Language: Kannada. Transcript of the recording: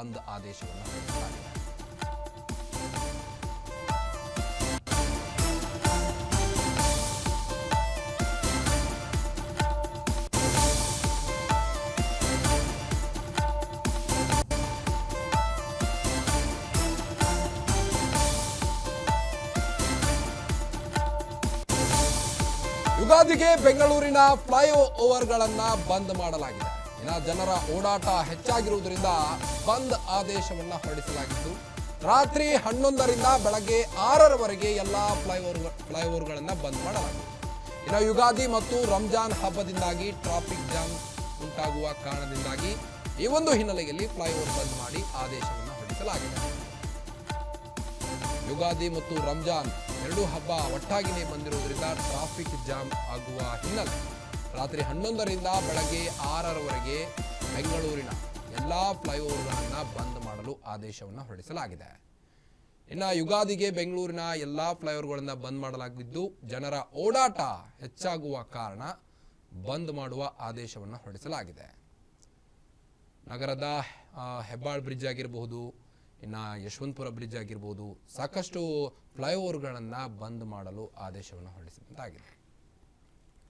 ಬಂದ್ ಆದೇಶವನ್ನು ಹೊರಡಿಸಲಾಗಿದೆ. ಯುಗಾದಿಗೆ ಬೆಂಗಳೂರಿನ ಫ್ಲೈಓವರ್ಗಳನ್ನು ಬಂದ್ ಮಾಡಲಾಗಿದೆ. ಇನ್ನು ಜನರ ಓಡಾಟ ಹೆಚ್ಚಾಗಿರುವುದರಿಂದ ಬಂದ್ ಆದೇಶವನ್ನು ಹೊರಡಿಸಲಾಗಿದ್ದು, ರಾತ್ರಿ 11ರಿಂದ ಬೆಳಗ್ಗೆ 6ರವರೆಗೆ ಎಲ್ಲ ಫ್ಲೈಓವರ್ಗಳನ್ನು ಬಂದ್ ಮಾಡಲಾಗಿದೆ. ಇನ್ನು ಯುಗಾದಿ ಮತ್ತು ರಂಜಾನ್ ಹಬ್ಬದಿಂದಾಗಿ ಟ್ರಾಫಿಕ್ ಜಾಮ್ ಉಂಟಾಗುವ ಕಾರಣದಿಂದಾಗಿ ಈ ಒಂದು ಹಿನ್ನೆಲೆಯಲ್ಲಿ ಫ್ಲೈಓವರ್ ಬಂದ್ ಮಾಡಿ ಆದೇಶವನ್ನು ಹೊರಡಿಸಲಾಗಿದೆ. ಯುಗಾದಿ ಮತ್ತು ರಂಜಾನ್ ಎರಡೂ ಹಬ್ಬ ಒಟ್ಟಾಗಿಯೇ ಬಂದಿರುವುದರಿಂದ ಟ್ರಾಫಿಕ್ ಜಾಮ್ ಆಗುವ ಹಿನ್ನೆಲೆ ರಾತ್ರಿ 11ರಿಂದ ಬೆಳಗ್ಗೆ 6ರವರೆಗೆ ಬೆಂಗಳೂರಿನ ಎಲ್ಲ ಫ್ಲೈಓವರ್ಗಳನ್ನು ಬಂದ್ ಮಾಡಲು ಆದೇಶವನ್ನು ಹೊರಡಿಸಲಾಗಿದೆ. ಇನ್ನು ಯುಗಾದಿಗೆ ಬೆಂಗಳೂರಿನ ಎಲ್ಲ ಫ್ಲೈಓವರ್ಗಳನ್ನು ಬಂದ್ ಮಾಡಲಾಗಿದ್ದು, ಜನರ ಓಡಾಟ ಹೆಚ್ಚಾಗುವ ಕಾರಣ ಬಂದ್ ಮಾಡುವ ಆದೇಶವನ್ನು ಹೊರಡಿಸಲಾಗಿದೆ. ನಗರದ ಹೆಬ್ಬಾಳ್ ಬ್ರಿಡ್ಜ್ ಆಗಿರಬಹುದು, ಇನ್ನು ಯಶವಂತಪುರ ಬ್ರಿಡ್ಜ್ ಆಗಿರ್ಬೋದು, ಸಾಕಷ್ಟು ಫ್ಲೈಓವರ್ಗಳನ್ನು ಬಂದ್ ಮಾಡಲು ಆದೇಶವನ್ನು ಹೊರಡಿಸಿದಂತಾಗಿದೆ.